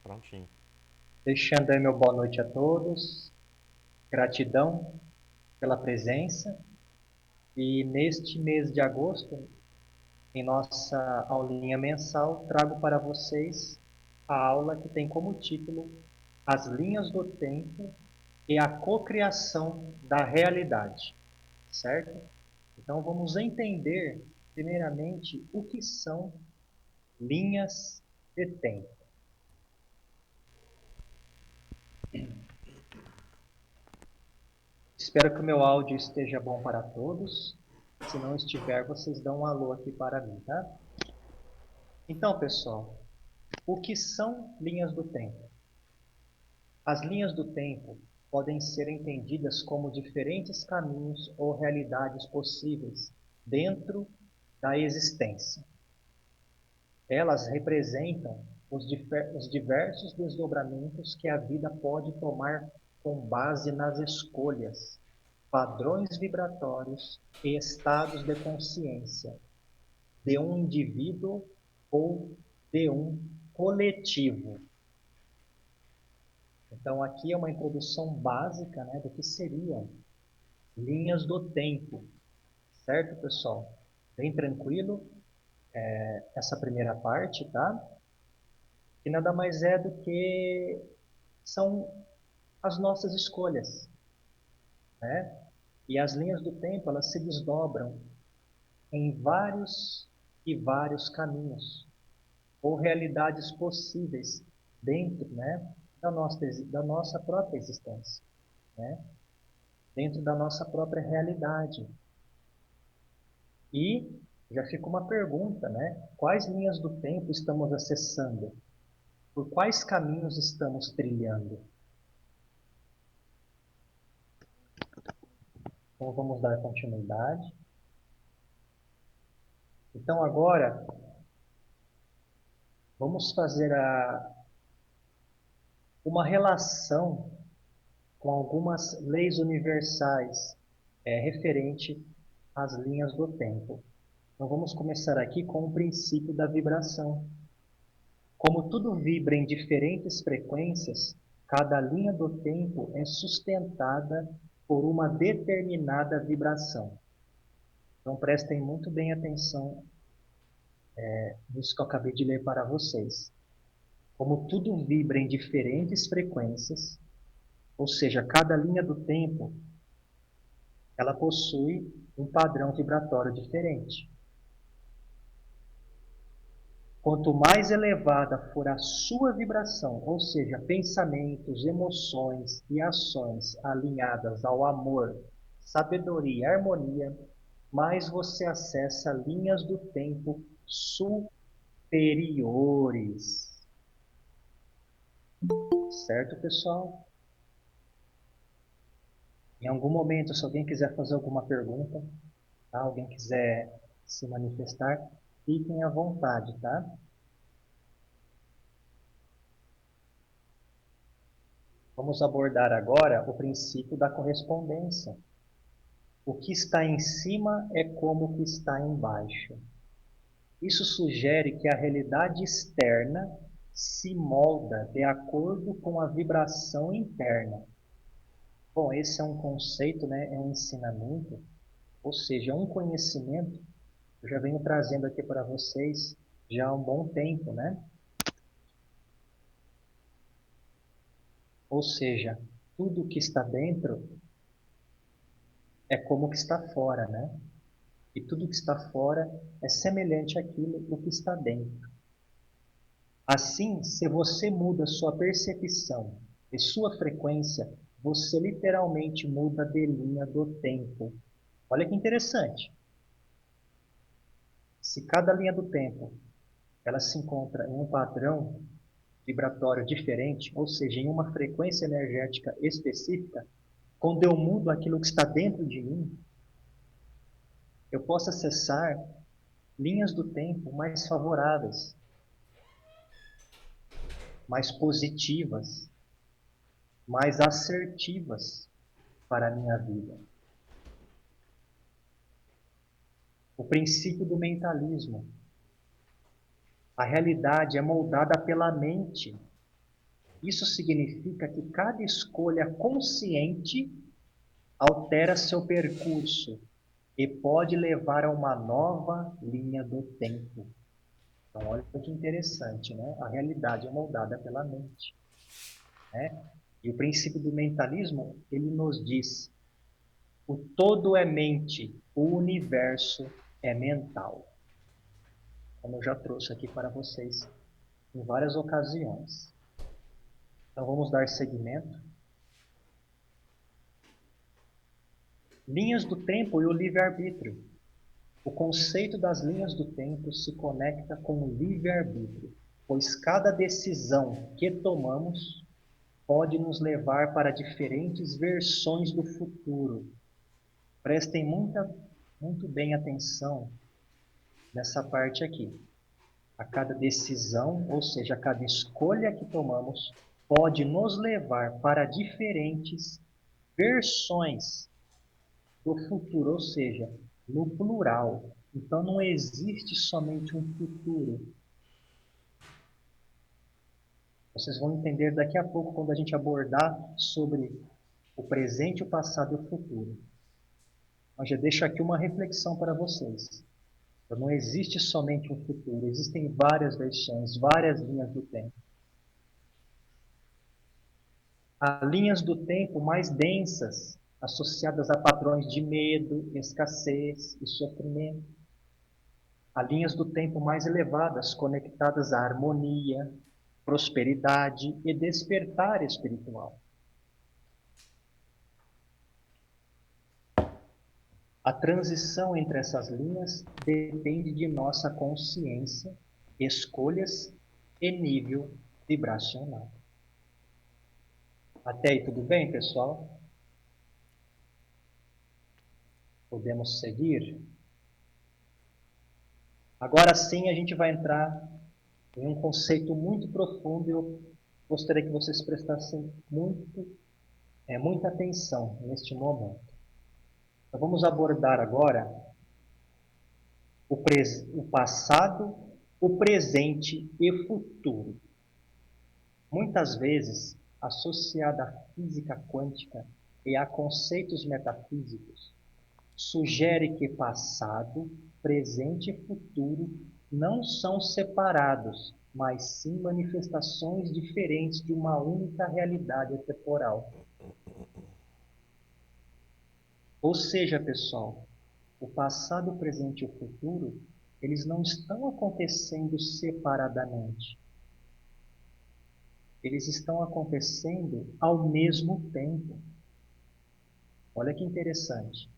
Prontinho. Deixando aí meu boa noite a todos. Gratidão pela presença. E neste mês de agosto, em nossa aulinha mensal, trago para vocês a aula que tem como título As linhas do tempo e a cocriação da realidade, certo? Então vamos entender, primeiramente, o que são linhas de tempo. Espero que o meu áudio esteja bom para todos. Se não estiver, vocês dão um alô aqui para mim, tá? Então, pessoal, o que são linhas do tempo? As linhas do tempo podem ser entendidas como diferentes caminhos ou realidades possíveis dentro da existência. Elas representam os diversos desdobramentos que a vida pode tomar com base nas escolhas, padrões vibratórios e estados de consciência de um indivíduo ou de um coletivo. Então, aqui é uma introdução básica, né, do que seriam linhas do tempo, certo, pessoal? Bem tranquilo, essa primeira parte, tá? Que nada mais é do que são as nossas escolhas, né? E as linhas do tempo, elas se desdobram em vários e vários caminhos, ou realidades possíveis dentro, né, da nossa própria existência, né, dentro da nossa própria realidade. E já fica uma pergunta, né? Quais linhas do tempo estamos acessando? Por quais caminhos estamos trilhando? Então vamos dar continuidade. Então agora vamos fazer uma relação com algumas leis universais referente às linhas do tempo. Então vamos começar aqui com o princípio da vibração. Como tudo vibra em diferentes frequências, cada linha do tempo é sustentada por uma determinada vibração. Então prestem muito bem atenção nisso que eu acabei de ler para vocês. Como tudo vibra em diferentes frequências, ou seja, cada linha do tempo, ela possui um padrão vibratório diferente. Quanto mais elevada for a sua vibração, ou seja, pensamentos, emoções e ações alinhadas ao amor, sabedoria e harmonia, mais você acessa linhas do tempo superiores. Certo, pessoal? Em algum momento, se alguém quiser fazer alguma pergunta, tá? Alguém quiser se manifestar, fiquem à vontade, tá? Vamos abordar agora o princípio da correspondência. O que está em cima é como o que está embaixo. Isso sugere que a realidade externa se molda de acordo com a vibração interna. Bom, esse é um conceito, né? É um ensinamento, ou seja, um conhecimento que eu já venho trazendo aqui para vocês já há um bom tempo, né? Ou seja, tudo que está dentro é como o que está fora, né? E tudo que está fora é semelhante àquilo o que está dentro. Assim, se você muda sua percepção e sua frequência, você literalmente muda de linha do tempo. Olha que interessante. Se cada linha do tempo ela se encontra em um padrão vibratório diferente, ou seja, em uma frequência energética específica, quando eu mudo aquilo que está dentro de mim, eu posso acessar linhas do tempo mais favoráveis, mais positivas, mais assertivas para a minha vida. O princípio do mentalismo. A realidade é moldada pela mente. Isso significa que cada escolha consciente altera seu percurso e pode levar a uma nova linha do tempo. Então, olha que interessante, né? A realidade é moldada pela mente, né? E o princípio do mentalismo, ele nos diz: o todo é mente, o universo é mental. Como eu já trouxe aqui para vocês em várias ocasiões. Então vamos dar seguimento. Linhas do tempo e o livre-arbítrio. O conceito das linhas do tempo se conecta com o livre-arbítrio, pois cada decisão que tomamos pode nos levar para diferentes versões do futuro. Prestem muito bem atenção nessa parte aqui. A cada decisão, ou seja, a cada escolha que tomamos, pode nos levar para diferentes versões do futuro, ou seja, no plural. Então não existe somente um futuro. Vocês vão entender daqui a pouco quando a gente abordar sobre o presente, o passado e o futuro. Mas já deixo aqui uma reflexão para vocês. Então, não existe somente um futuro, existem várias versões, várias linhas do tempo. Há linhas do tempo mais densas, associadas a padrões de medo, escassez e sofrimento. Há linhas do tempo mais elevadas, conectadas à harmonia, prosperidade e despertar espiritual. A transição entre essas linhas depende de nossa consciência, escolhas e nível vibracional. Até aí tudo bem, pessoal? Podemos seguir? Agora sim a gente vai entrar em um conceito muito profundo e eu gostaria que vocês prestassem muita atenção neste momento. Então, vamos abordar agora o passado, o presente e futuro. Muitas vezes, associada à física quântica e a conceitos metafísicos, sugere que passado, presente e futuro não são separados, mas sim manifestações diferentes de uma única realidade temporal. Ou seja, pessoal, o passado, o presente e o futuro, eles não estão acontecendo separadamente. Eles estão acontecendo ao mesmo tempo. Olha que interessante.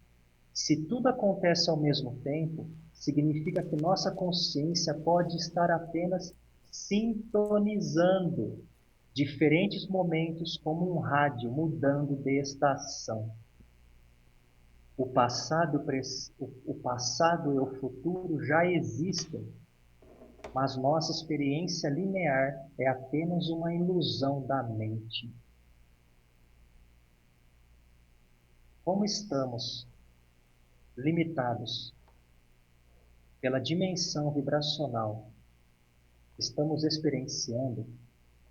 Se tudo acontece ao mesmo tempo, significa que nossa consciência pode estar apenas sintonizando diferentes momentos como um rádio mudando de estação. O passado e o futuro já existem, mas nossa experiência linear é apenas uma ilusão da mente. Como estamos limitados pela dimensão vibracional, estamos experienciando,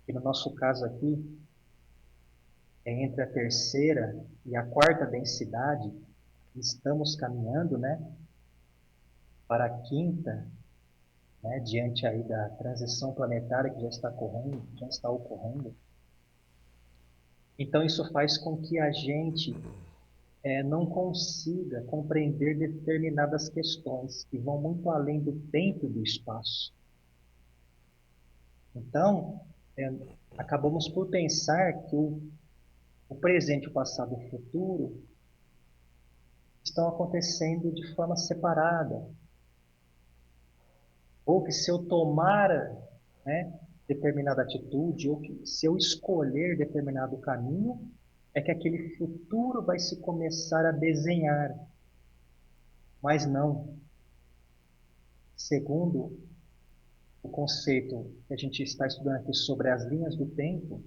que no nosso caso aqui, é entre a terceira e a quarta densidade, estamos caminhando, né, para a quinta, né, diante aí da transição planetária que já está ocorrendo. Então isso faz com que a gente não consiga compreender determinadas questões que vão muito além do tempo e do espaço. Então, acabamos por pensar que o presente, o passado e o futuro estão acontecendo de forma separada. Ou que se eu tomar, né, determinada atitude, ou que se eu escolher determinado caminho, é que aquele futuro vai se começar a desenhar. Mas não. Segundo o conceito que a gente está estudando aqui sobre as linhas do tempo,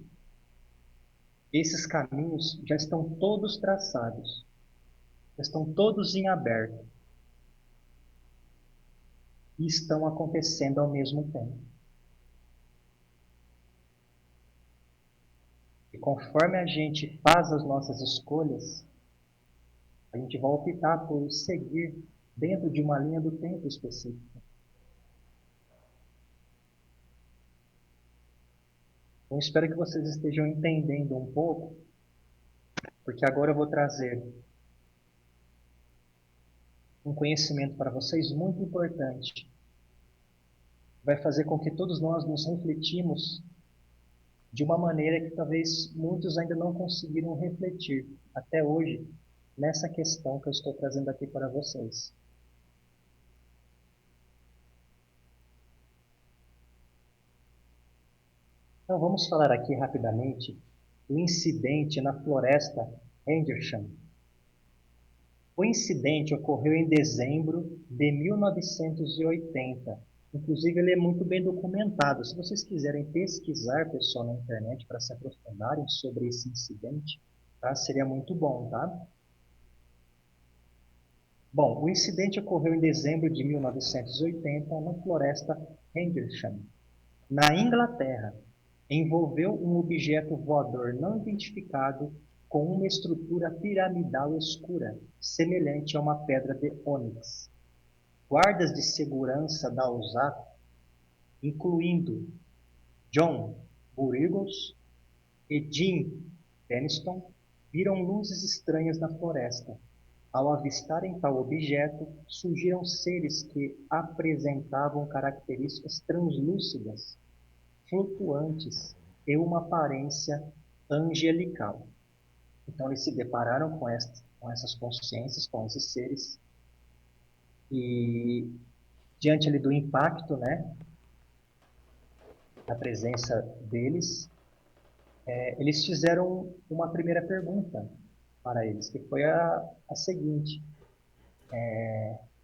esses caminhos já estão todos traçados, já estão todos em aberto e estão acontecendo ao mesmo tempo. E conforme a gente faz as nossas escolhas, a gente vai optar por seguir dentro de uma linha do tempo específica. Então, espero que vocês estejam entendendo um pouco, porque agora eu vou trazer um conhecimento para vocês muito importante. Vai fazer com que todos nós nos refletimos de uma maneira que talvez muitos ainda não conseguiram refletir até hoje nessa questão que eu estou trazendo aqui para vocês. Então vamos falar aqui rapidamente do incidente na floresta Henderson. O incidente ocorreu em dezembro de 1980. Inclusive, ele é muito bem documentado. Se vocês quiserem pesquisar, pessoal, na internet para se aprofundarem sobre esse incidente, tá? Seria muito bom, tá? Bom, o incidente ocorreu em dezembro de 1980 na floresta Henderson, na Inglaterra. Envolveu um objeto voador não identificado com uma estrutura piramidal escura, semelhante a uma pedra de ônix. Guardas de segurança da USAF, incluindo John Burgos e Jim Peniston, viram luzes estranhas na floresta. Ao avistarem tal objeto, surgiram seres que apresentavam características translúcidas, flutuantes e uma aparência angelical. Então eles se depararam com essas consciências, com esses seres, e diante ali do impacto, né, da presença deles, eles fizeram uma primeira pergunta para eles, que foi a seguinte: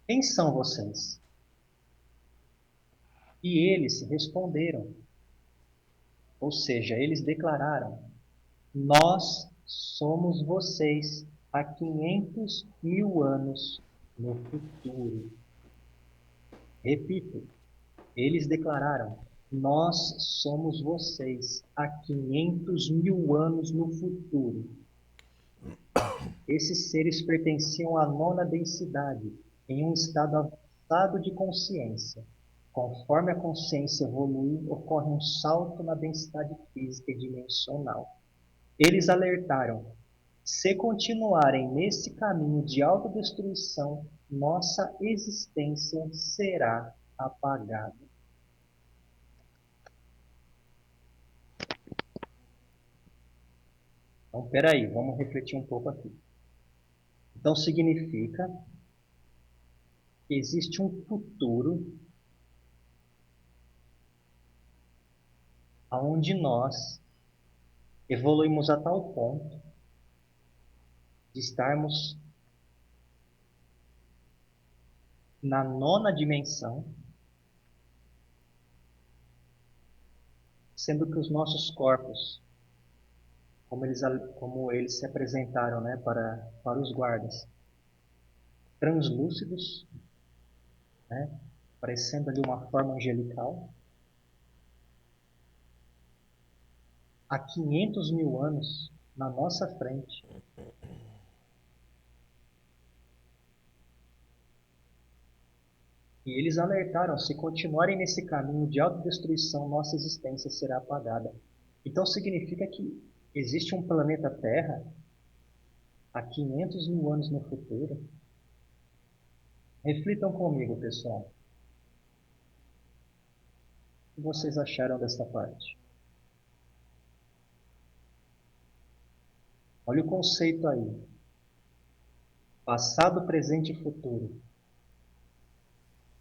quem são vocês? E eles responderam, ou seja, eles declararam: nós somos vocês há 500 mil anos no futuro. Repito, eles declararam: nós somos vocês há 500 mil anos no futuro. Esses seres pertenciam à nona densidade, em um estado avançado de consciência. Conforme a consciência evolui, ocorre um salto na densidade física e dimensional. Eles alertaram: se continuarem nesse caminho de autodestruição, nossa existência será apagada. Então, peraí, vamos refletir um pouco aqui. Então, significa que existe um futuro onde nós evoluímos a tal ponto de estarmos na nona dimensão, sendo que os nossos corpos, como eles se apresentaram, né, para os guardas, translúcidos, né, parecendo ali uma forma angelical, há 500 mil anos na nossa frente. E eles alertaram: se continuarem nesse caminho de autodestruição, nossa existência será apagada. Então significa que existe um planeta Terra há 500 mil anos no futuro. Reflitam comigo, pessoal. O que vocês acharam dessa parte? Olha o conceito aí. Passado, presente e futuro.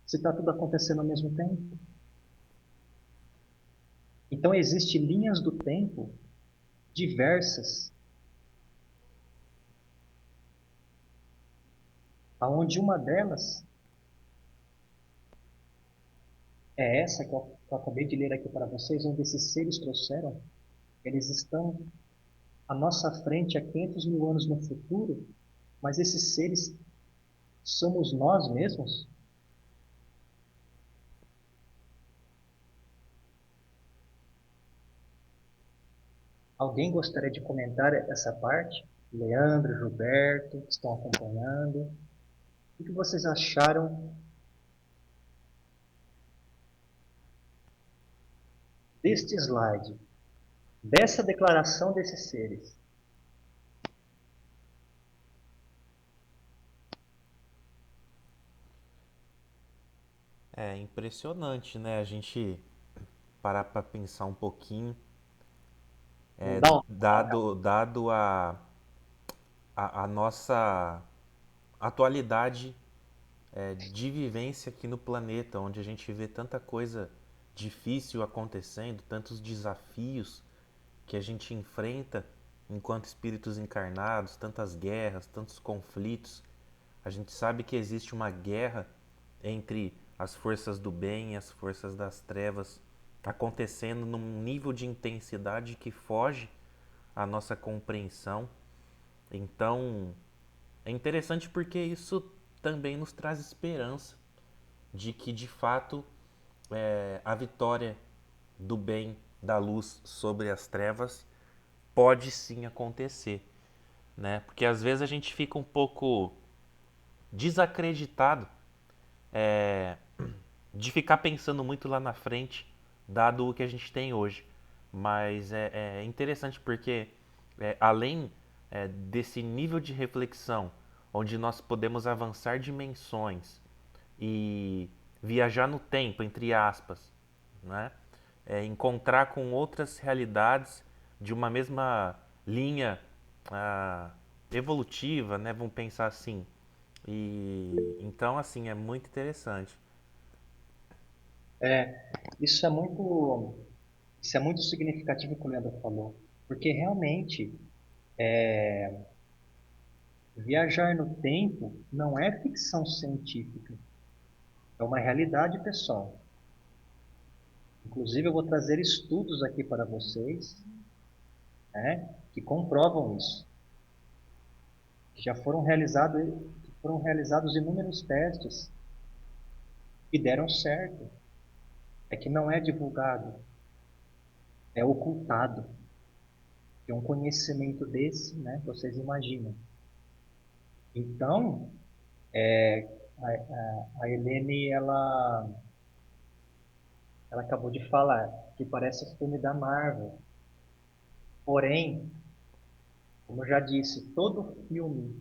Se está tudo acontecendo ao mesmo tempo. Então existem linhas do tempo diversas, aonde uma delas é essa que eu acabei de ler aqui para vocês, onde esses seres trouxeram. Eles estão à nossa frente há 500 mil anos no futuro, mas esses seres somos nós mesmos? Alguém gostaria de comentar essa parte? Leandro, Gilberto, que estão acompanhando. O que vocês acharam deste slide, dessa declaração desses seres? É impressionante, né? A gente parar para pensar um pouquinho, Não dá um dado a nossa atualidade de vivência aqui no planeta, onde a gente vê tanta coisa difícil acontecendo, tantos desafios que a gente enfrenta enquanto espíritos encarnados, tantas guerras, tantos conflitos. A gente sabe que existe uma guerra entre as forças do bem e as forças das trevas acontecendo num nível de intensidade que foge à nossa compreensão. Então, é interessante porque isso também nos traz esperança de que de fato a vitória do bem, da luz sobre as trevas pode sim acontecer, né? Porque às vezes a gente fica um pouco desacreditado de ficar pensando muito lá na frente, dado o que a gente tem hoje. Mas é interessante porque, além desse nível de reflexão, onde nós podemos avançar dimensões e viajar no tempo, entre aspas, né? Encontrar com outras realidades de uma mesma linha ah, evolutiva, né? Vamos pensar assim. E então, assim, é muito interessante. É, isso é muito, isso é muito significativo o que o Leandro falou, porque realmente viajar no tempo não é ficção científica, é uma realidade pessoal. Inclusive, eu vou trazer estudos aqui para vocês, né, que comprovam isso. Já foram realizados inúmeros testes e deram certo. É que não é divulgado, é ocultado. É um conhecimento desse, né, vocês imaginam. Então, a Helene, ela acabou de falar que parece filme da Marvel. Porém, como eu já disse, todo filme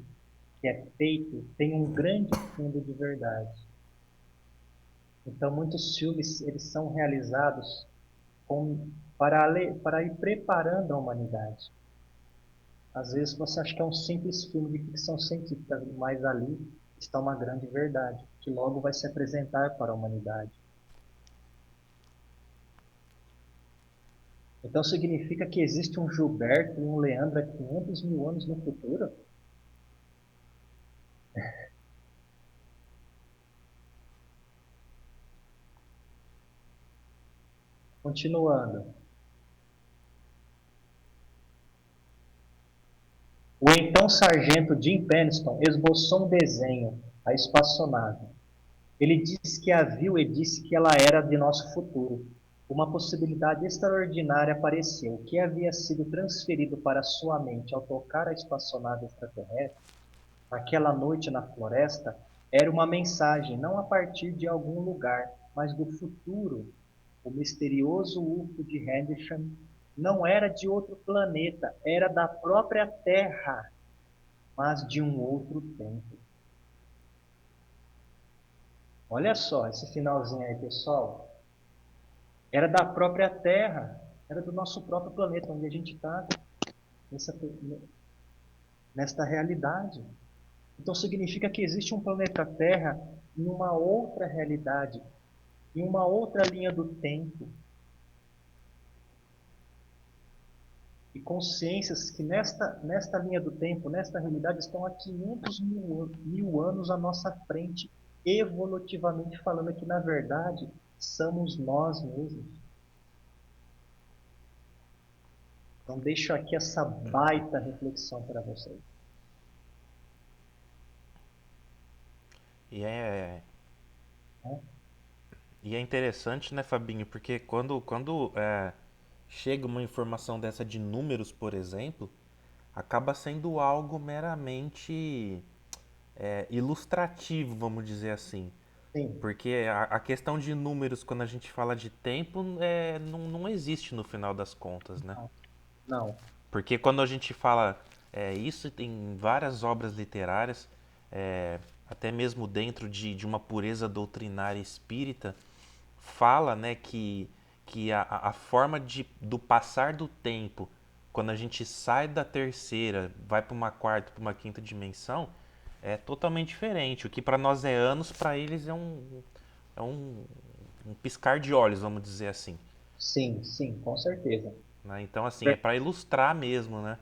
que é feito tem um grande fundo de verdade. Então, muitos filmes eles são realizados para ir preparando a humanidade. Às vezes você acha que é um simples filme de ficção científica, mas ali está uma grande verdade, que logo vai se apresentar para a humanidade. Então significa que existe um Gilberto e um Leandro há 500 mil anos no futuro? Continuando. O então sargento Jim Peniston esboçou um desenho, a espaçonave. Ele disse que a viu e disse que ela era de nosso futuro. Uma possibilidade extraordinária apareceu. O que havia sido transferido para sua mente ao tocar a espaçonave extraterrestre, naquela noite na floresta, era uma mensagem não a partir de algum lugar, mas do futuro. O misterioso UFO de Henderson não era de outro planeta, era da própria Terra, mas de um outro tempo. Olha só esse finalzinho aí, pessoal. Era da própria Terra, era do nosso próprio planeta, onde a gente está, nessa, nesta realidade. Então significa que existe um planeta Terra em uma outra realidade, em uma outra linha do tempo. E consciências que nesta linha do tempo, nesta realidade, estão há 500 mil anos à nossa frente, evolutivamente falando que, na verdade, somos nós mesmos. Então, deixo aqui essa baita reflexão para vocês. E é, Né? e é interessante, né, Fabinho? Porque quando chega uma informação dessa de números, por exemplo, acaba sendo algo meramente ilustrativo, vamos dizer assim. Sim, Porque a questão de números, quando a gente fala de tempo, não existe no final das contas, né? não, não. Porque quando a gente fala isso em várias obras literárias, até mesmo dentro de uma pureza doutrinária espírita, fala, né, que a forma do passar do tempo, quando a gente sai da terceira, vai para uma quarta, para uma quinta dimensão, é totalmente diferente. O que para nós é anos, para eles é um piscar de olhos, vamos dizer assim. Sim, sim, com certeza. Né? Então, assim, é Ver- para ilustrar mesmo, né?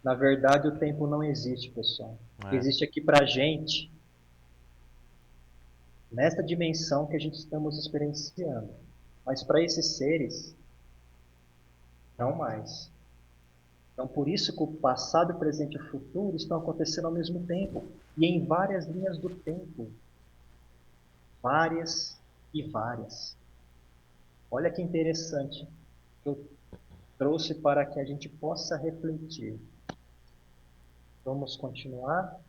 Na verdade, o tempo não existe, pessoal. É, Existe aqui pra gente, nesta dimensão que a gente estamos experienciando. Mas para esses seres, não mais. Então, por isso que o passado, o presente e o futuro estão acontecendo ao mesmo tempo. E em várias linhas do tempo. Várias e várias. Olha que interessante que eu trouxe para que a gente possa refletir. Vamos continuar?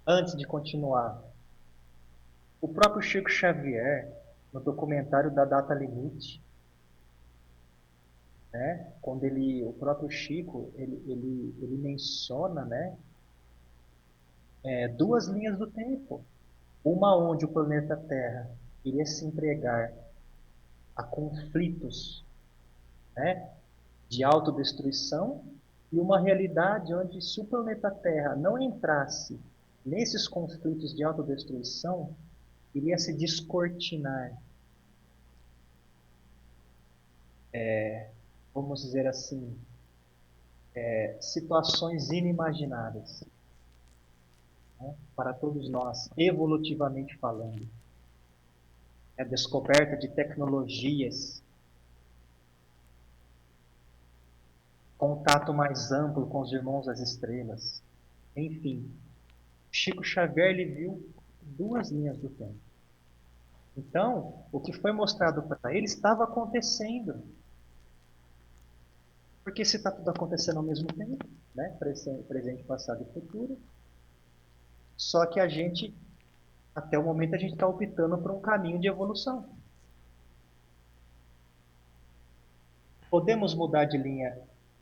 Antes de continuar, o próprio Chico Xavier, no documentário da Data Limite, né, quando o próprio Chico, ele menciona, né, duas linhas do tempo. Uma onde o planeta Terra iria se entregar a conflitos, né, de autodestruição, e uma realidade onde, se o planeta Terra não entrasse nesses conflitos de autodestruição, iria se descortinar, vamos dizer assim, situações inimagináveis, né, para todos nós, evolutivamente falando. A descoberta de tecnologias, contato mais amplo com os irmãos das estrelas. Enfim, Chico Xavier ele viu duas linhas do tempo. Então, o que foi mostrado para ele estava acontecendo. Porque se está tudo acontecendo ao mesmo tempo, né? Presente, passado e futuro, só que a gente, até o momento, a gente está optando por um caminho de evolução. Podemos mudar de linha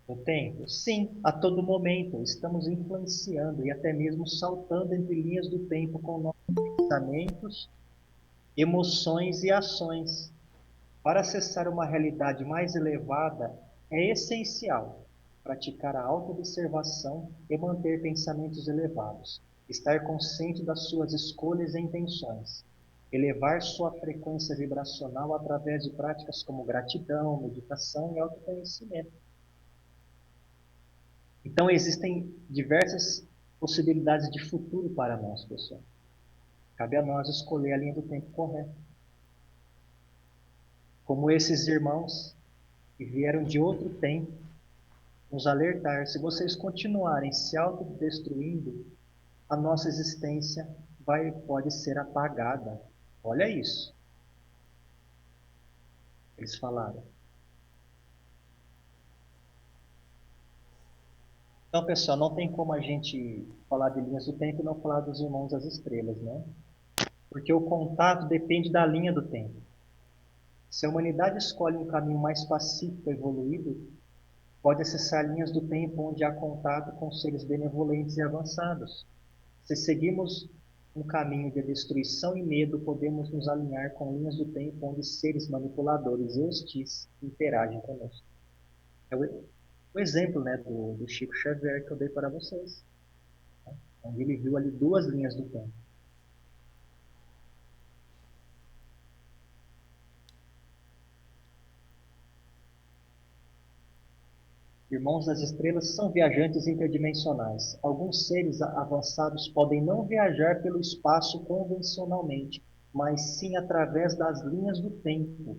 no tempo? Sim, a todo momento. Estamos influenciando e até mesmo saltando entre linhas do tempo com nossos pensamentos, emoções e ações. Para acessar uma realidade mais elevada, é essencial praticar a autoobservação e manter pensamentos elevados, estar consciente das suas escolhas e intenções, elevar sua frequência vibracional através de práticas como gratidão, meditação e autoconhecimento. Então, existem diversas possibilidades de futuro para nós, pessoal. Cabe a nós escolher a linha do tempo correta. Como esses irmãos que vieram de outro tempo, nos alertar: se vocês continuarem se autodestruindo, a nossa existência pode ser apagada. Olha isso, eles falaram. Então, pessoal, não tem como a gente falar de linhas do tempo e não falar dos irmãos das estrelas, né? Porque o contato depende da linha do tempo. Se a humanidade escolhe um caminho mais pacífico e evoluído, pode acessar linhas do tempo onde há contato com seres benevolentes e avançados. Se seguimos um caminho de destruição e medo, podemos nos alinhar com linhas do tempo onde seres manipuladores e hostis interagem conosco. É o exemplo, né, do Chico Xavier que eu dei para vocês, onde ele viu ali duas linhas do tempo. Irmãos das estrelas são viajantes interdimensionais. Alguns seres avançados podem não viajar pelo espaço convencionalmente, mas sim através das linhas do tempo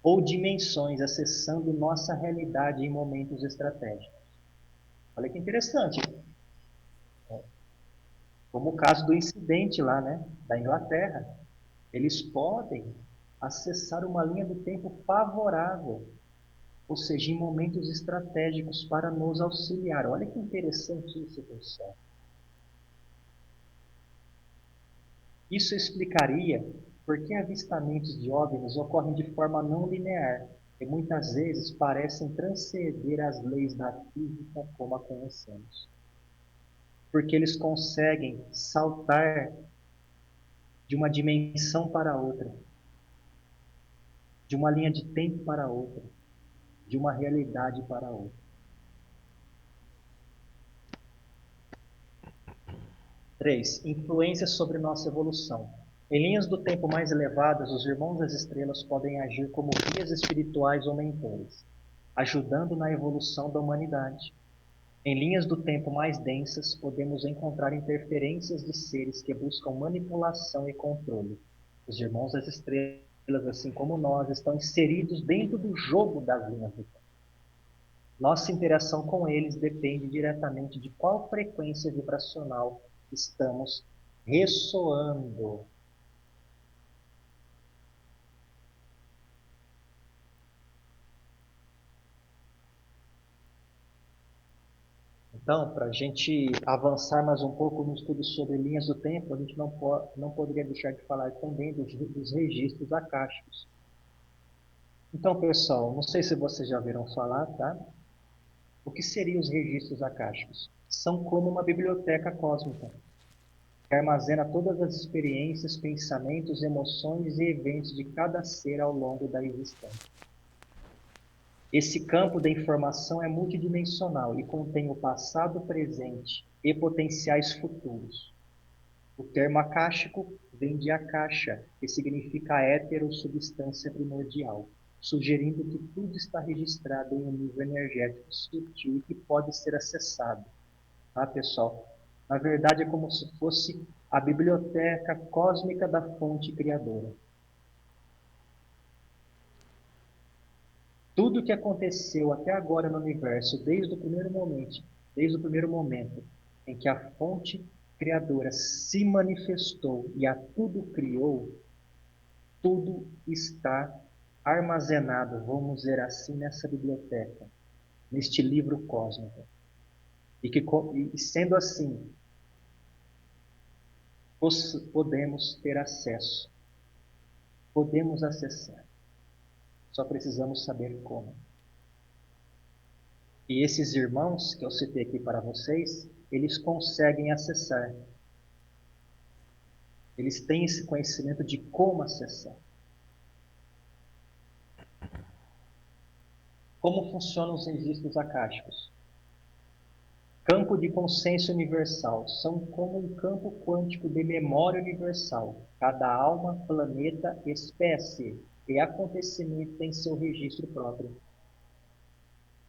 ou dimensões, acessando nossa realidade em momentos estratégicos. Olha que interessante. Como o caso do incidente lá, né, da Inglaterra. Eles podem. acessar uma linha do tempo favorável, ou seja, em momentos estratégicos para nos auxiliar. Olha que interessante isso, pessoal. Isso explicaria por que avistamentos de OVNIs ocorrem de forma não linear e muitas vezes parecem transcender as leis da física como a conhecemos. Porque eles conseguem saltar de uma dimensão para outra, de uma linha de tempo para outra, de uma realidade para outra. 3. Influência sobre nossa evolução. Em linhas do tempo mais elevadas, os irmãos das estrelas podem agir como guias espirituais ou mentores, ajudando na evolução da humanidade. Em linhas do tempo mais densas, podemos encontrar interferências de seres que buscam manipulação e controle. Os irmãos das estrelas, assim como nós, estão inseridos dentro do jogo das linhas do tempo. Nossa interação com eles depende diretamente de qual frequência vibracional estamos ressoando. Então, para a gente avançar mais um pouco no estudo sobre linhas do tempo, a gente não poderia deixar de falar também dos registros akáshicos. Então, pessoal, não sei se vocês já ouviram falar, tá? O que seriam os registros akáshicos? São como uma biblioteca cósmica, que armazena todas as experiências, pensamentos, emoções e eventos de cada ser ao longo da existência. Esse campo da informação é multidimensional e contém o passado, presente e potenciais futuros. O termo akáshico vem de akasha, que significa éter ou substância primordial, sugerindo que tudo está registrado em um nível energético sutil e que pode ser acessado. Tá, pessoal? Na verdade, é como se fosse a biblioteca cósmica da fonte criadora. Tudo o que aconteceu até agora no universo, desde o primeiro momento em que a fonte criadora se manifestou e a tudo criou, tudo está armazenado, vamos dizer assim, nessa biblioteca, neste livro cósmico. E sendo assim, podemos ter acesso, podemos acessar. Só precisamos saber como. E esses irmãos que eu citei aqui para vocês, eles conseguem acessar. Eles têm esse conhecimento de como acessar. Como funcionam os registros akáshicos? Campo de consciência universal. São como um campo quântico de memória universal. Cada alma, planeta, espécie e acontecimento tem seu registro próprio.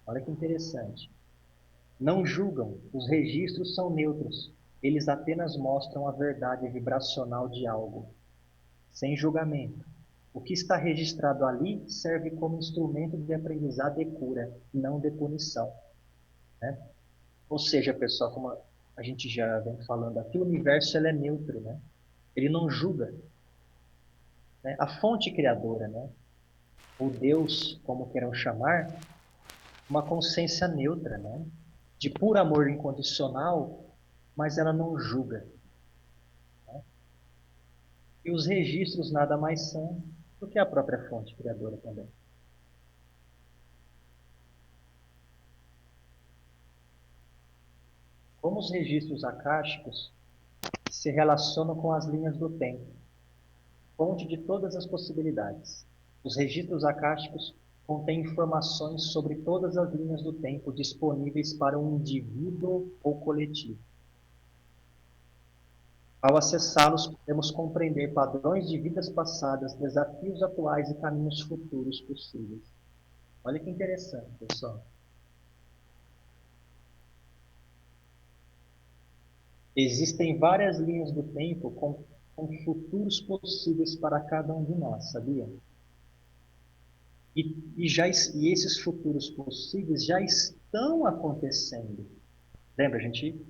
Olha que interessante. Não julgam, os registros são neutros. Eles apenas mostram a verdade vibracional de algo, sem julgamento. O que está registrado ali serve como instrumento de aprendizado e cura, não de punição. Né? Ou seja, pessoal, como a gente já vem falando aqui, o universo ele é neutro, né? Ele não julga. Né? A fonte criadora, né? O Deus, como queiram chamar, uma consciência neutra, né? De puro amor incondicional, mas ela não julga. Né? E os registros nada mais são do que a própria fonte criadora também. Como os registros akáshicos se relacionam com as linhas do tempo, fonte de todas as possibilidades. Os registros akáshicos contêm informações sobre todas as linhas do tempo disponíveis para um indivíduo ou coletivo. Ao acessá-los, podemos compreender padrões de vidas passadas, desafios atuais e caminhos futuros possíveis. Olha que interessante, pessoal. Existem várias linhas do tempo com futuros possíveis para cada um de nós, sabia? E esses futuros possíveis já estão acontecendo. Lembra, a gente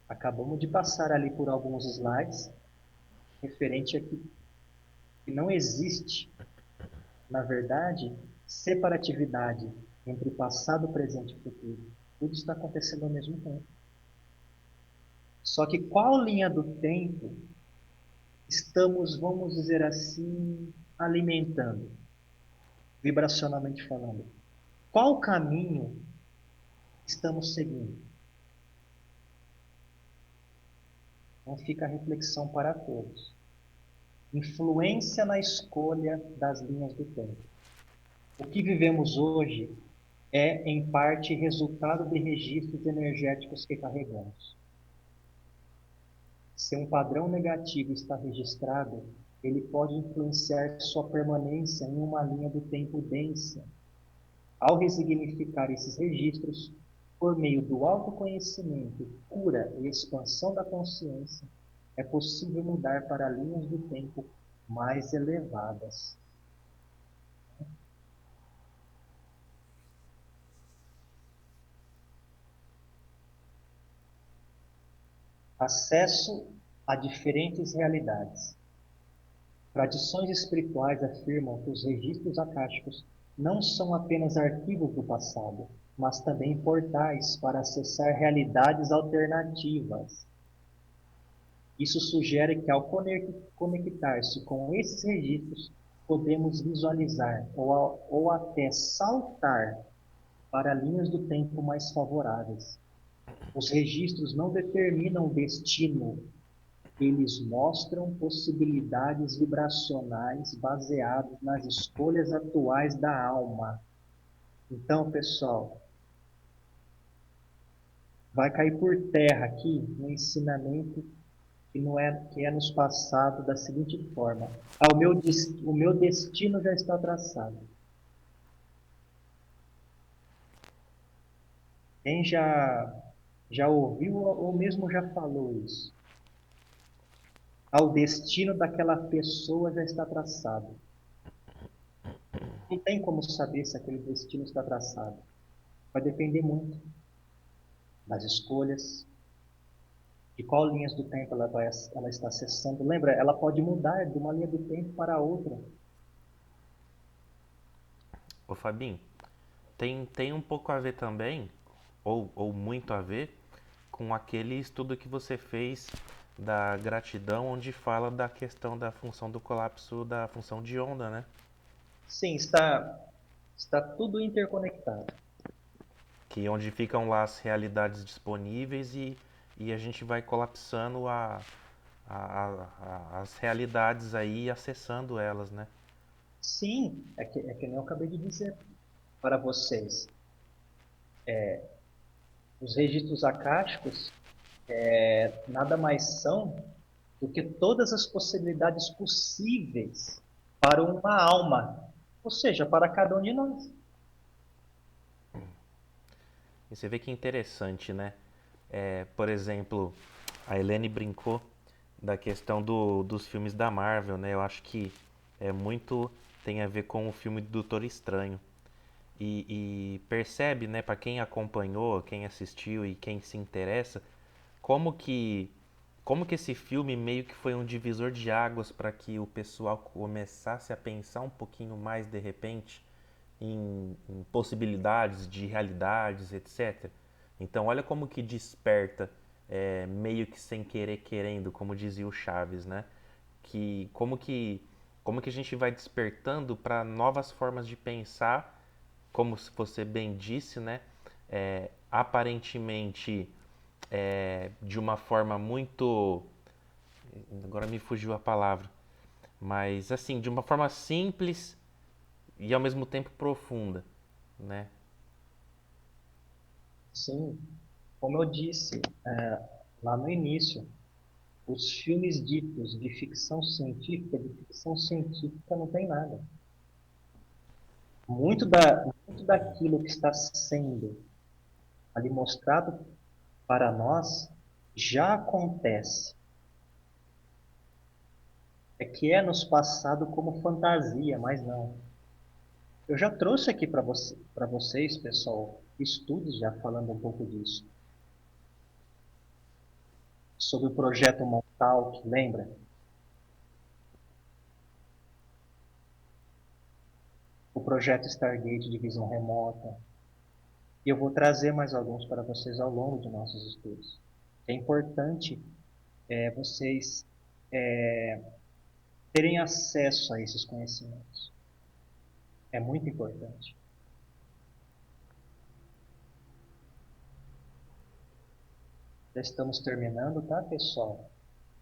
acabamos de passar ali por alguns slides referente a que que não existe, na verdade, separatividade entre passado, presente e futuro. Tudo está acontecendo ao mesmo tempo. Só que qual linha do tempo estamos, vamos dizer assim, alimentando, vibracionalmente falando? Qual caminho estamos seguindo? Então fica a reflexão para todos. Influência na escolha das linhas do tempo. O que vivemos hoje é, em parte, resultado de registros energéticos que carregamos. Se um padrão negativo está registrado, ele pode influenciar sua permanência em uma linha do tempo densa. Ao ressignificar esses registros, por meio do autoconhecimento, cura e expansão da consciência, é possível mudar para linhas do tempo mais elevadas. Acesso a diferentes realidades. Tradições espirituais afirmam que os registros akáshicos não são apenas arquivos do passado, mas também portais para acessar realidades alternativas. Isso sugere que, ao conectar-se com esses registros, podemos visualizar ou até saltar para linhas do tempo mais favoráveis. Os registros não determinam o destino, eles mostram possibilidades vibracionais baseadas nas escolhas atuais da alma. Então, pessoal, vai cair por terra aqui um ensinamento que é nos passado da seguinte forma: o meu destino já está traçado. Quem já ouviu ou mesmo já falou isso? O destino daquela pessoa já está traçado. Não tem como saber se aquele destino está traçado. Vai depender muito das escolhas, de qual linhas do tempo ela está acessando. Lembra, ela pode mudar de uma linha do tempo para outra. Ô Fabinho, tem um pouco a ver também, ou muito a ver, com aquele estudo que você fez da gratidão, onde fala da questão da função do colapso da função de onda, né? Sim, está tudo interconectado. Que onde ficam lá as realidades disponíveis e a gente vai colapsando as realidades aí e acessando elas, né? Sim, é que nem eu acabei de dizer para vocês. Os registros akáshicos nada mais são do que todas as possibilidades possíveis para uma alma, ou seja, para cada um de nós. E você vê que interessante, né? Por exemplo, a Helene brincou da questão dos filmes da Marvel, né? Eu acho que é muito tem a ver com o filme do Doutor Estranho. E percebe, né, para quem acompanhou, quem assistiu e quem se interessa, como que como que esse filme meio que foi um divisor de águas para que o pessoal começasse a pensar um pouquinho mais de repente em possibilidades de realidades, etc. Então olha como que desperta meio que sem querer querendo, como dizia o Chaves, né? Que como que a gente vai despertando para novas formas de pensar, como você bem disse, né? Aparentemente de uma forma muito. Agora me fugiu a palavra. Mas assim, de uma forma simples e ao mesmo tempo profunda, né? Sim, como eu disse lá no início, os filmes ditos de ficção científica não tem nada. Muito daquilo que está sendo ali mostrado para nós já acontece. É que é nos passado como fantasia, mas não. Eu já trouxe aqui para vocês, pessoal, estudos já falando um pouco disso. Sobre o projeto Montauk, lembra? projeto Stargate de visão remota. E eu vou trazer mais alguns para vocês ao longo de nossos estudos. É importante vocês terem acesso a esses conhecimentos. É muito importante. Já estamos terminando, tá, pessoal?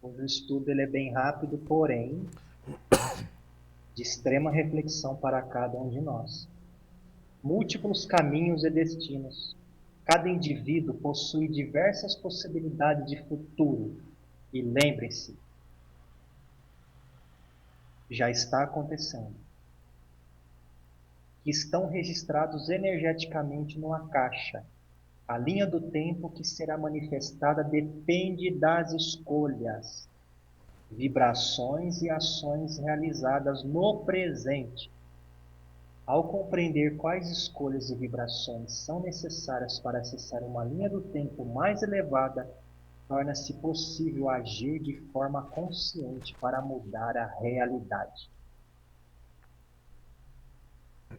Hoje o estudo ele é bem rápido, porém de extrema reflexão para cada um de nós. Múltiplos caminhos e destinos. Cada indivíduo possui diversas possibilidades de futuro. E lembrem-se, já está acontecendo. Que estão registrados energeticamente numa caixa. A linha do tempo que será manifestada depende das escolhas, vibrações e ações realizadas no presente. Ao compreender quais escolhas e vibrações são necessárias para acessar uma linha do tempo mais elevada, torna-se possível agir de forma consciente para mudar a realidade.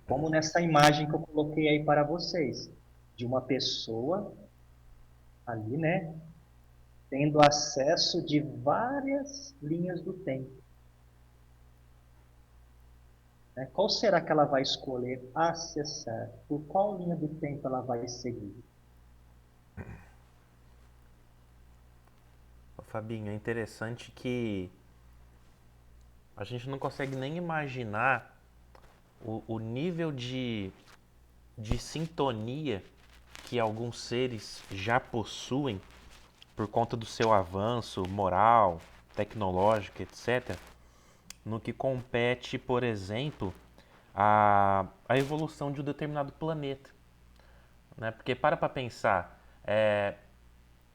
Como nessa imagem que eu coloquei aí para vocês, de uma pessoa ali, né, tendo acesso de várias linhas do tempo. Qual será que ela vai escolher acessar? Por qual linha do tempo ela vai seguir? Fabinho, é interessante que a gente não consegue nem imaginar o nível de sintonia que alguns seres já possuem por conta do seu avanço moral, tecnológico, etc., no que compete, por exemplo, a evolução de um determinado planeta. Né? Porque para pensar,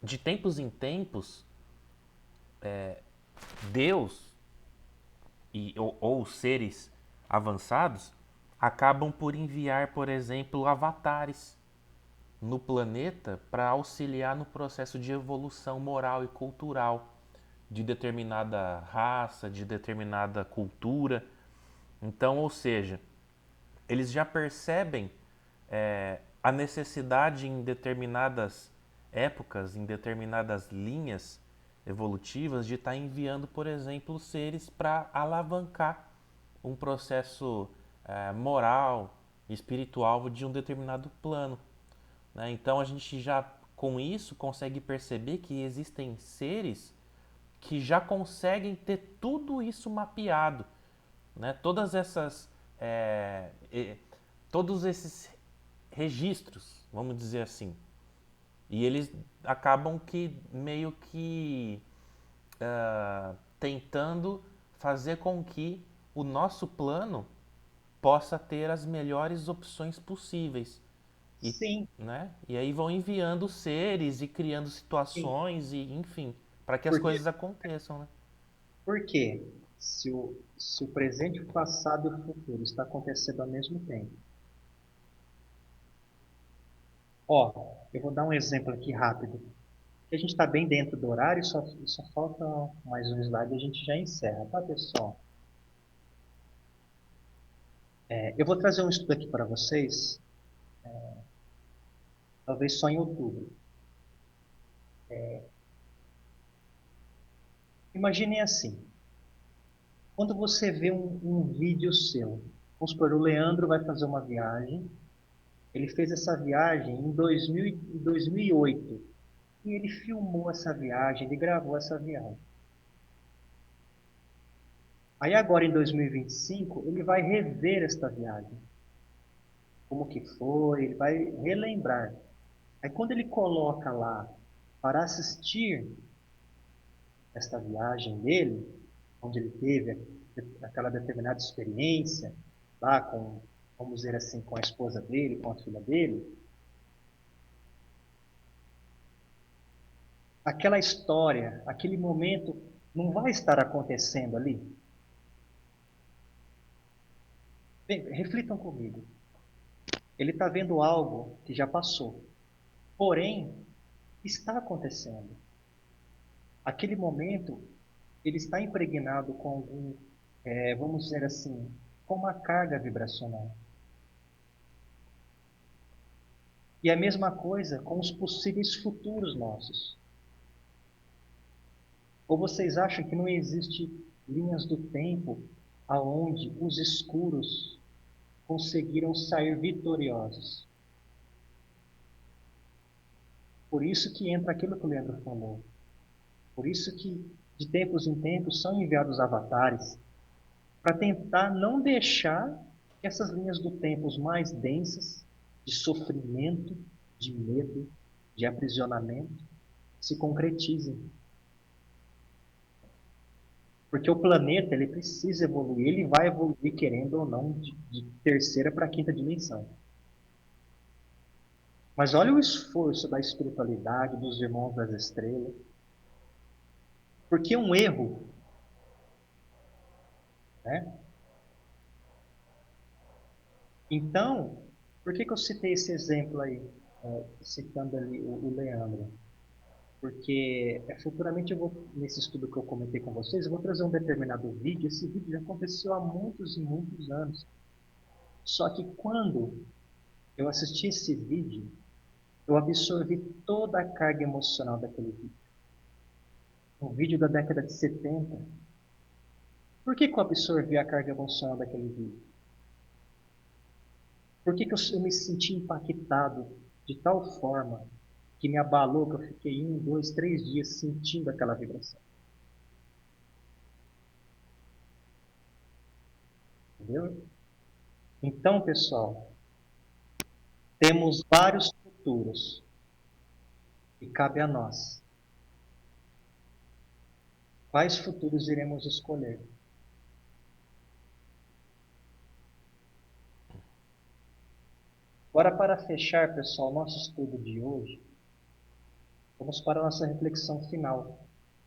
de tempos em tempos, Deus ou seres avançados acabam por enviar, por exemplo, avatares no planeta para auxiliar no processo de evolução moral e cultural de determinada raça, de determinada cultura. Então, ou seja, eles já percebem a necessidade em determinadas épocas, em determinadas linhas evolutivas, de estar enviando, por exemplo, seres para alavancar um processo moral, espiritual de um determinado plano. Né? Então a gente já com isso consegue perceber que existem seres que já conseguem ter tudo isso mapeado, né? Todas essas, todos esses registros, vamos dizer assim, e eles acabam que meio que tentando fazer com que o nosso plano possa ter as melhores opções possíveis. E, Sim, né? E aí vão enviando seres e criando sim. situações e, enfim, para que as Porque, coisas aconteçam, né? por quê? Se o presente, o passado e o futuro está acontecendo ao mesmo tempo. Ó, eu vou dar um exemplo aqui rápido. Que a gente está bem dentro do horário, só falta mais um slide e a gente já encerra, tá, pessoal? Eu vou trazer um estudo aqui para vocês, talvez só em outubro. Imaginem assim, quando você vê um vídeo seu, vamos supor, o Leandro vai fazer uma viagem, ele fez essa viagem em 2008 e ele filmou essa viagem, ele gravou essa viagem. Aí agora em 2025 ele vai rever esta viagem, como que foi, ele vai relembrar. Aí quando ele coloca lá para assistir esta viagem dele, onde ele teve aquela determinada experiência lá com, vamos dizer assim, com a esposa dele, com a filha dele, aquela história, aquele momento não vai estar acontecendo ali. Bem, reflitam comigo. Ele está vendo algo que já passou, porém está acontecendo. Aquele momento ele está impregnado com algum, vamos dizer assim, com uma carga vibracional. E a mesma coisa com os possíveis futuros nossos. Ou vocês acham que não existe linhas do tempo aonde os escuros conseguiram sair vitoriosos? Por isso que entra aquilo que o Leandro falou. Por isso que de tempos em tempos são enviados avatares para tentar não deixar que essas linhas do tempo mais densas, de sofrimento, de medo, de aprisionamento, se concretizem. Porque o planeta ele precisa evoluir, ele vai evoluir querendo ou não de terceira para quinta dimensão. Mas olha o esforço da espiritualidade, dos irmãos das estrelas. Porque um erro, né? Então, por que eu citei esse exemplo aí, citando ali o Leandro? Porque futuramente eu vou, nesse estudo que eu comentei com vocês, eu vou trazer um determinado vídeo. Esse vídeo já aconteceu há muitos e muitos anos. Só que quando eu assisti esse vídeo, eu absorvi toda a carga emocional daquele vídeo. Um vídeo da década de 70. Por que que eu absorvi a carga emocional daquele vídeo? Por que que eu me senti impactado de tal forma que me abalou, que eu fiquei 1, 2, 3 dias sentindo aquela vibração? Entendeu? Então, pessoal, temos vários futuros e cabe a nós. Quais futuros iremos escolher? Agora, para fechar, pessoal, nosso estudo de hoje, vamos para a nossa reflexão final.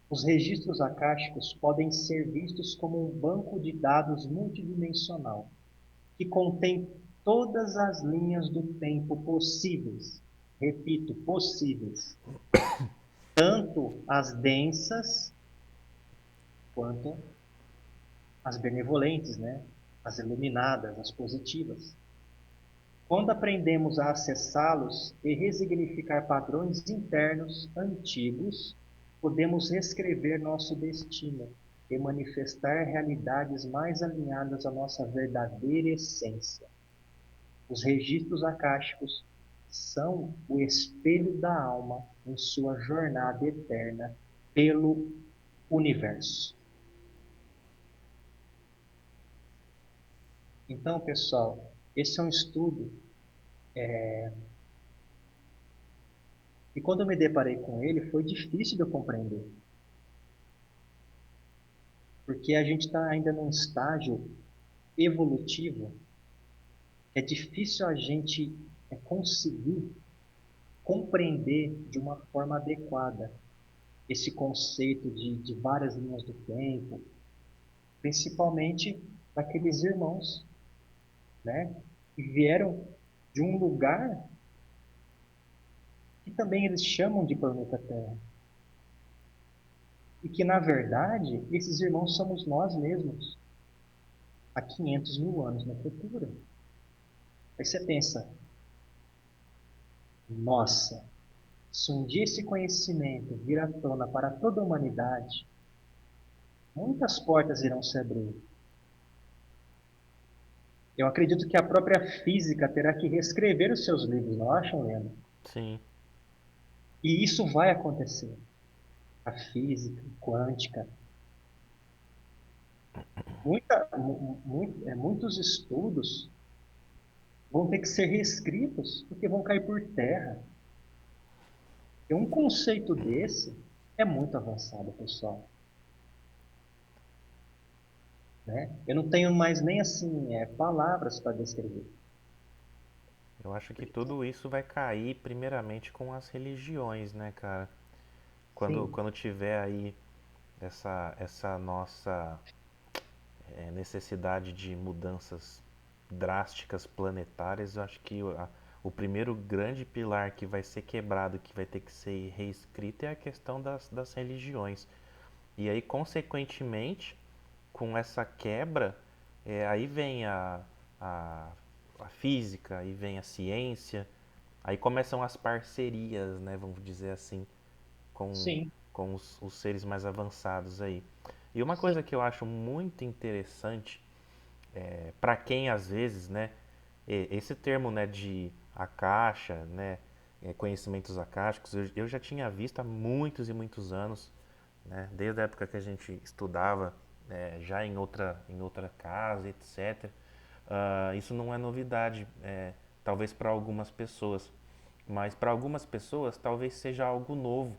Os registros akáshicos podem ser vistos como um banco de dados multidimensional, que contém todas as linhas do tempo possíveis. Repito, possíveis. Tanto as densas quanto as benevolentes, né? As iluminadas, as positivas. Quando aprendemos a acessá-los e resignificar padrões internos antigos, podemos reescrever nosso destino e manifestar realidades mais alinhadas à nossa verdadeira essência. Os registros akáshicos são o espelho da alma em sua jornada eterna pelo universo. Então, pessoal, esse é um estudo e quando eu me deparei com ele, foi difícil de eu compreender. Porque a gente está ainda num estágio evolutivo, é difícil a gente conseguir compreender de uma forma adequada esse conceito de várias linhas do tempo, principalmente daqueles irmãos, né, que vieram de um lugar que também eles chamam de planeta Terra. E que, na verdade, esses irmãos somos nós mesmos, há 500 mil anos no futuro. Aí você pensa, nossa, se um dia esse conhecimento vir à tona para toda a humanidade, muitas portas irão se abrir. Eu acredito que a própria física terá que reescrever os seus livros, não acham, Leandro? Sim. E isso vai acontecer. A física quântica, muitos estudos vão ter que ser reescritos, porque vão cair por terra. E um conceito desse é muito avançado, pessoal. Né? Eu não tenho mais nem assim palavras para descrever. Eu acho que tudo isso vai cair primeiramente com as religiões, né, cara? Sim, Quando tiver aí essa nossa necessidade de mudanças drásticas planetárias, eu acho que o primeiro grande pilar que vai ser quebrado, que vai ter que ser reescrito, é a questão das religiões. E aí, consequentemente, com essa quebra, aí vem a, a física, aí vem a ciência, Aí começam as parcerias, né, vamos dizer assim, com, Sim, com os seres mais avançados aí. E uma sim, coisa que eu acho muito interessante, para quem às vezes, né, esse termo, né, de akasha, né, conhecimentos akásticos, eu já tinha visto há muitos e muitos anos, né, desde a época que a gente estudava, já em outra casa, etc. Isso não é novidade, talvez para algumas pessoas, mas para algumas pessoas talvez seja algo novo.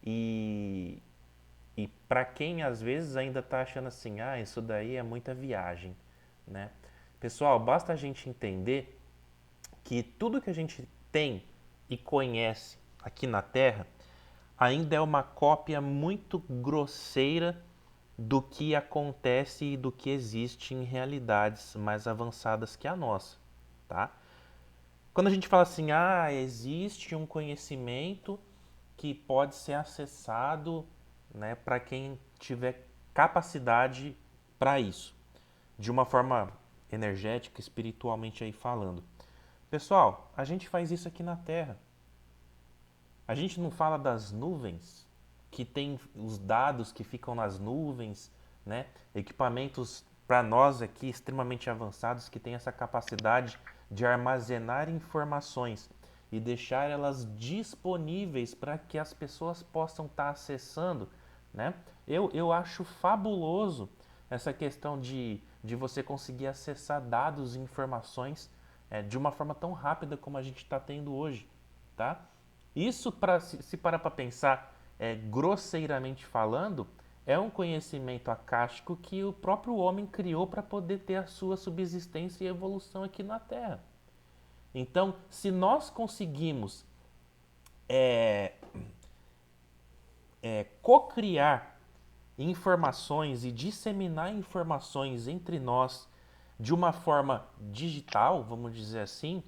E, e para quem às vezes ainda está achando assim, ah, isso daí é muita viagem, né? Pessoal, basta a gente entender que tudo que a gente tem e conhece aqui na Terra ainda é uma cópia muito grosseira do que acontece e do que existe em realidades mais avançadas que a nossa, tá? Quando a gente fala assim, ah, existe um conhecimento que pode ser acessado, né, para quem tiver capacidade para isso, de uma forma energética, espiritualmente aí falando. Pessoal, a gente faz isso aqui na Terra. A gente não fala das nuvens, que tem os dados que ficam nas nuvens, né? Equipamentos para nós aqui extremamente avançados que têm essa capacidade de armazenar informações e deixar elas disponíveis para que as pessoas possam estar acessando, né? Eu acho fabuloso essa questão de você conseguir acessar dados e informações de uma forma tão rápida como a gente está tendo hoje, tá? Isso, se parar para pensar, grosseiramente falando, é um conhecimento acástico que o próprio homem criou para poder ter a sua subsistência e evolução aqui na Terra. Então, se nós conseguimos cocriar informações e disseminar informações entre nós de uma forma digital, vamos dizer assim,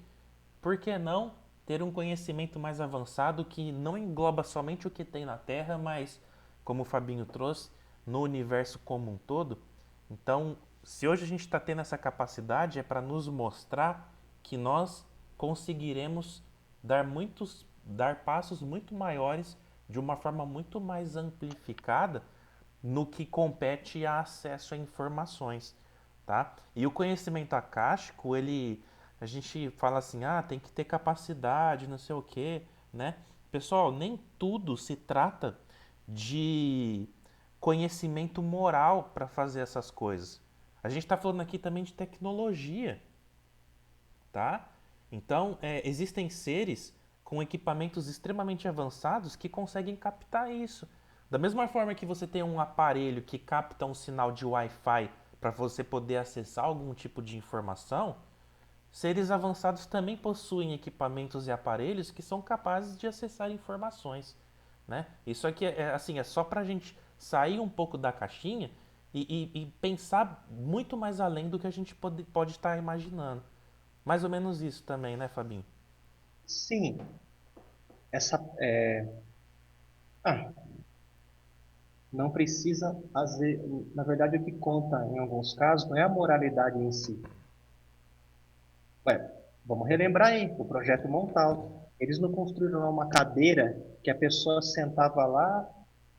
por que não ter um conhecimento mais avançado que não engloba somente o que tem na Terra, mas, como o Fabinho trouxe, no universo como um todo? Então, se hoje a gente está tendo essa capacidade, é para nos mostrar que nós conseguiremos dar passos muito maiores de uma forma muito mais amplificada no que compete a acesso a informações, tá? E o conhecimento acástico, a gente fala assim, ah, tem que ter capacidade, não sei o quê, né? Pessoal, nem tudo se trata de conhecimento moral para fazer essas coisas. A gente está falando aqui também de tecnologia, tá? Então, existem seres com equipamentos extremamente avançados que conseguem captar isso. Da mesma forma que você tem um aparelho que capta um sinal de Wi-Fi para você poder acessar algum tipo de informação, seres avançados também possuem equipamentos e aparelhos que são capazes de acessar informações, né? Isso aqui assim, é só para a gente sair um pouco da caixinha e pensar muito mais além do que a gente pode estar imaginando. Mais ou menos isso também, né, Fabinho? sim. Essa, ah, não precisa, na verdade, o que conta em alguns casos não é a moralidade em si. Ué, vamos relembrar aí, o projeto Montal. Eles não construíram uma cadeira que a pessoa sentava lá,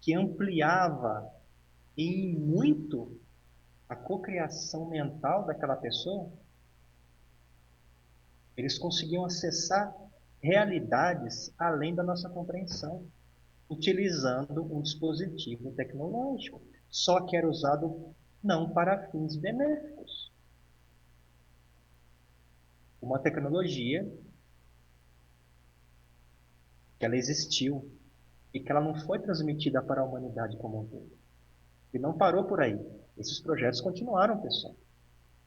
que ampliava em muito a cocriação mental daquela pessoa. Eles conseguiam acessar realidades além da nossa compreensão, utilizando um dispositivo tecnológico, só que era usado não para fins benéficos. Uma tecnologia que ela existiu e que ela não foi transmitida para a humanidade como um todo. E não parou por aí. Esses projetos continuaram, pessoal.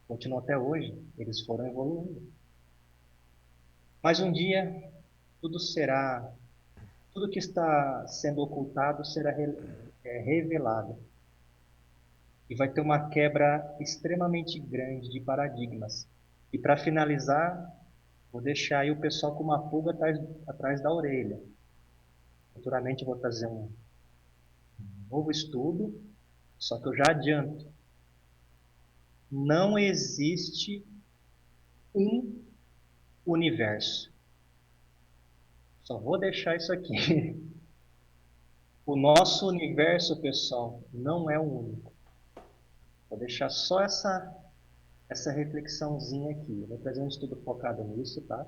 Continuam até hoje. Eles foram evoluindo. Mas um dia tudo será, tudo que está sendo ocultado será revelado. E vai ter uma quebra extremamente grande de paradigmas. E para finalizar, vou deixar aí o pessoal com uma pulga atrás da orelha. Futuramente eu vou trazer um novo estudo, só que eu já adianto, não existe um universo. Só vou deixar isso aqui. O nosso universo, pessoal, não é o único. Vou deixar só essa reflexãozinha aqui. Vou trazer um estudo focado nisso, tá?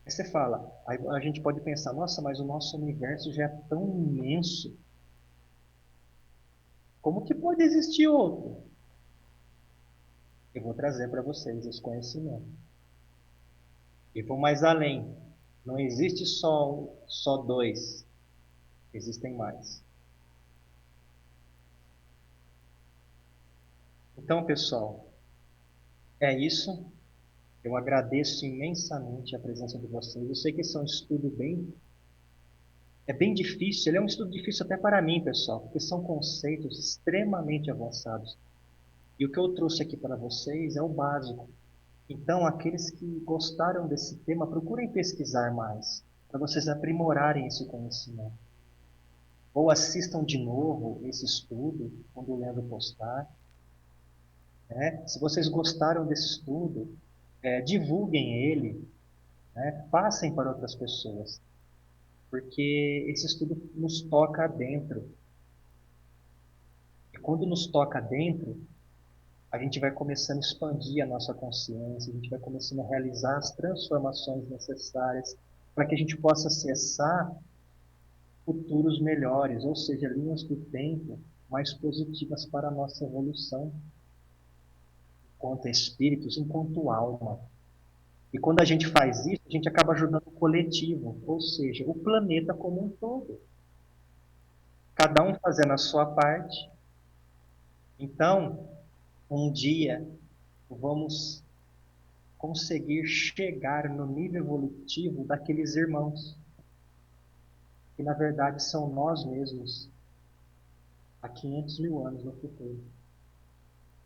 Aí você fala, aí a gente pode pensar, nossa, mas o nosso universo já é tão imenso. Como que pode existir outro? Eu vou trazer para vocês esse conhecimento. E vou mais além. Não existe só dois, existem mais. Então, pessoal, é isso. Eu agradeço imensamente a presença de vocês. Eu sei que esse é um estudo bem difícil. Ele é um estudo difícil até para mim, pessoal, porque são conceitos extremamente avançados. E o que eu trouxe aqui para vocês é o básico. Então, aqueles que gostaram desse tema, procurem pesquisar mais, para vocês aprimorarem esse conhecimento. Ou assistam de novo esse estudo, quando o Leandro postar. Né? Se vocês gostaram desse estudo, divulguem ele, né? Passem para outras pessoas, porque esse estudo nos toca dentro. E quando nos toca dentro, a gente vai começando a expandir a nossa consciência, a gente vai começando a realizar as transformações necessárias para que a gente possa acessar futuros melhores, ou seja, linhas do tempo mais positivas para a nossa evolução enquanto espíritos, enquanto alma. E quando a gente faz isso, a gente acaba ajudando o coletivo, ou seja, o planeta como um todo. Cada um fazendo a sua parte. Então, um dia, vamos conseguir chegar no nível evolutivo daqueles irmãos, que na verdade são nós mesmos, há 500 mil anos no futuro.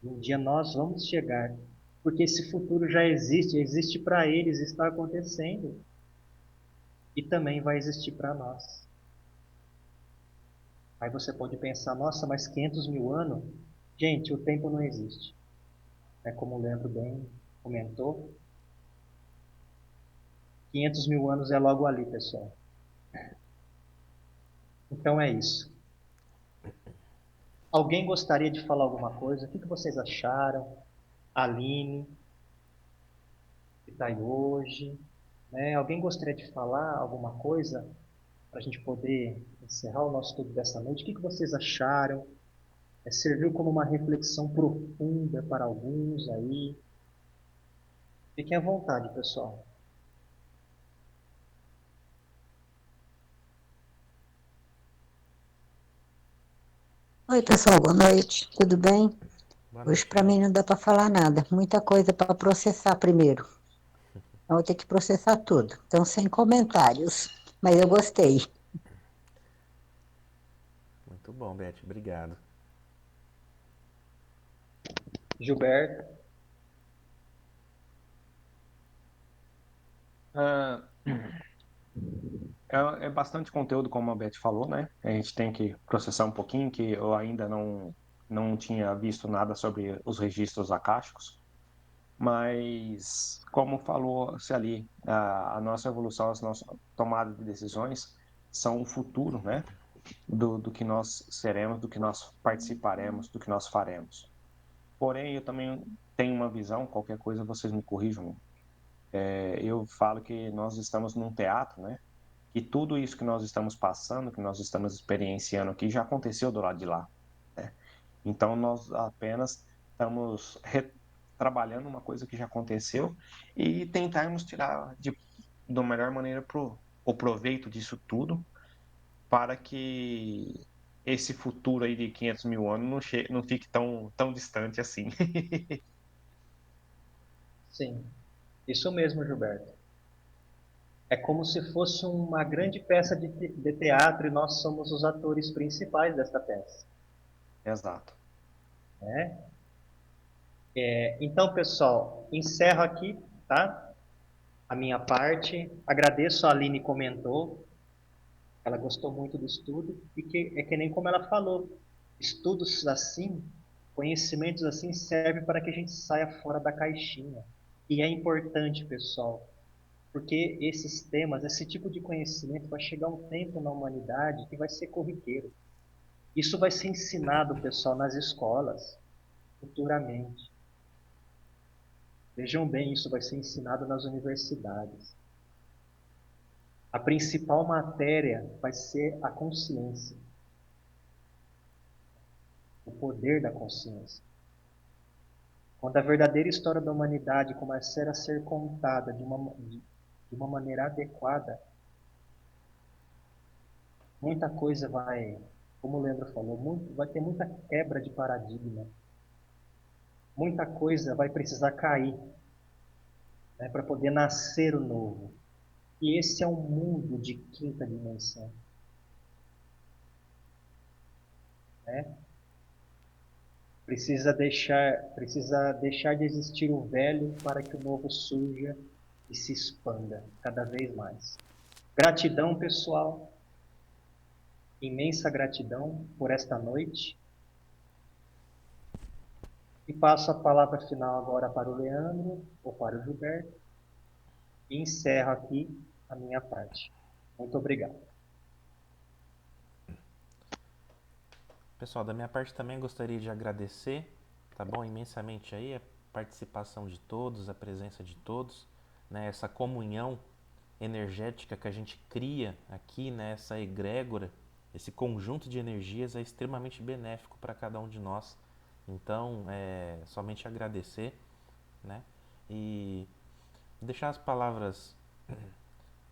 Um dia nós vamos chegar, porque esse futuro já existe para eles, está acontecendo, e também vai existir para nós. Aí você pode pensar, nossa, mas 500 mil anos? Gente, o tempo não existe. É como o Leandro bem comentou, 500 mil anos é logo ali, pessoal. Então é isso. Alguém gostaria de falar alguma coisa? O que vocês acharam? Aline, que está aí hoje. Né? Alguém gostaria de falar alguma coisa para a gente poder encerrar o nosso estudo dessa noite? O que vocês acharam? Serviu como uma reflexão profunda para alguns aí? Fiquem à vontade, pessoal. Oi, pessoal, boa noite. Tudo bem? Boa Hoje noite, para mim Beth. não dá para falar nada. Muita coisa para processar primeiro. Eu vou ter que processar tudo. Então, sem comentários. Mas eu gostei. Muito bom, Beth. Obrigado. Gilberto, Ah, é bastante conteúdo, como a Beth falou, né? A gente tem que processar um pouquinho, que eu ainda não tinha visto nada sobre os registros acásticos, mas como falou-se ali, a nossa evolução, as nossas tomadas de decisões são o futuro, né? Do que nós seremos, do que nós participaremos, do que nós faremos. Porém, eu também tenho uma visão, qualquer coisa vocês me corrijam. Eu falo que nós estamos num teatro, né? E tudo isso que nós estamos passando, que nós estamos experienciando aqui, já aconteceu do lado de lá, né? Então, nós apenas estamos trabalhando uma coisa que já aconteceu e tentarmos tirar da melhor maneira o proveito disso tudo para que esse futuro aí de 500 mil anos não fique tão distante assim. sim. Isso mesmo, Gilberto. É como se fosse uma grande peça de teatro e nós somos os atores principais desta peça. Exato. Né? Então, pessoal, encerro aqui, tá? A minha parte. Agradeço a Aline comentou. Ela gostou muito do estudo e que nem como ela falou, estudos assim, conhecimentos assim servem para que a gente saia fora da caixinha. E é importante, pessoal. Porque esses temas, esse tipo de conhecimento, vai chegar um tempo na humanidade que vai ser corriqueiro. Isso vai ser ensinado, pessoal, nas escolas, futuramente. Vejam bem, isso vai ser ensinado nas universidades. A principal matéria vai ser a consciência, o poder da consciência. Quando a verdadeira história da humanidade começar a ser contada de uma maneira adequada, muita coisa vai, como o Leandro falou, vai ter muita quebra de paradigma. Muita coisa vai precisar cair, né, para poder nascer o novo. E esse é um mundo de quinta dimensão. Né? Precisa deixar de existir o velho para que o novo surja e se expanda cada vez mais. Gratidão, pessoal. Imensa gratidão por esta noite. E passo a palavra final agora para o Leandro ou para o Gilberto. E encerro aqui a minha parte. Muito obrigado. Pessoal, da minha parte também gostaria de agradecer, tá bom? Imensamente aí a participação de todos, a presença de todos, né? Essa comunhão energética que a gente cria aqui, né? Essa egrégora, esse conjunto de energias é extremamente benéfico para cada um de nós. Então, somente agradecer, né? E deixar as palavras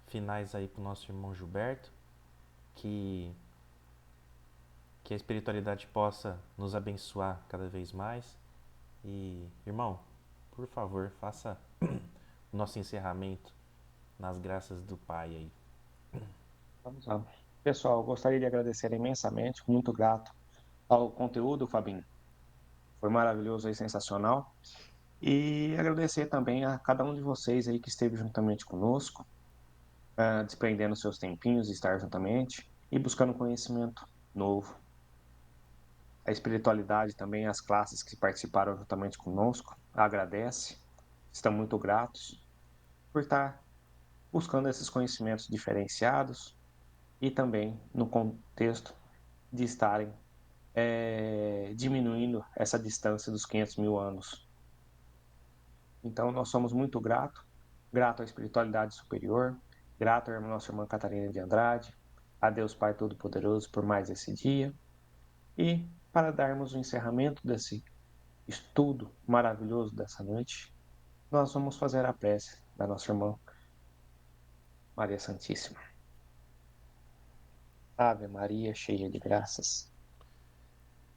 finais aí para o nosso irmão Gilberto, que a espiritualidade possa nos abençoar cada vez mais. E, irmão, por favor, faça o nosso encerramento nas graças do Pai aí. Vamos lá. Pessoal, gostaria de agradecer imensamente, muito grato ao conteúdo, Fabinho. Foi maravilhoso e sensacional. E agradecer também a cada um de vocês aí que esteve juntamente conosco, desprendendo seus tempinhos de estar juntamente e buscando conhecimento novo. A espiritualidade também, as classes que participaram juntamente conosco, agradece, estão muito gratos por estar buscando esses conhecimentos diferenciados e também no contexto de estarem diminuindo essa distância dos 500 mil anos. Então, nós somos muito grato à espiritualidade superior, grato à nossa irmã Catarina de Andrade, a Deus Pai Todo-Poderoso por mais esse dia. E para darmos o encerramento desse estudo maravilhoso dessa noite, nós vamos fazer a prece da nossa irmã Maria Santíssima. Ave Maria, cheia de graças,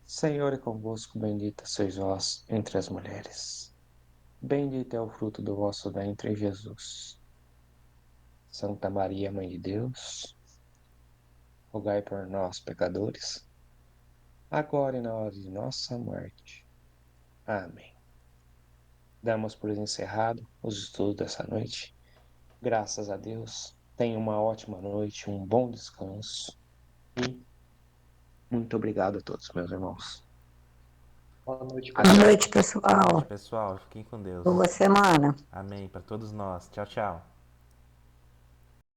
Senhor é convosco, bendita sois vós entre as mulheres. Bendito é o fruto do vosso ventre, Jesus. Santa Maria, Mãe de Deus, rogai por nós, pecadores, agora e na hora de nossa morte. Amém. Damos por encerrado os estudos dessa noite. Graças a Deus. Tenha uma ótima noite, um bom descanso. E muito obrigado a todos, meus irmãos. Boa noite, Boa pessoal. noite, Boa noite, pessoal. pessoal. Fiquem com Deus. Boa semana. Amém. Para todos nós. Tchau, tchau.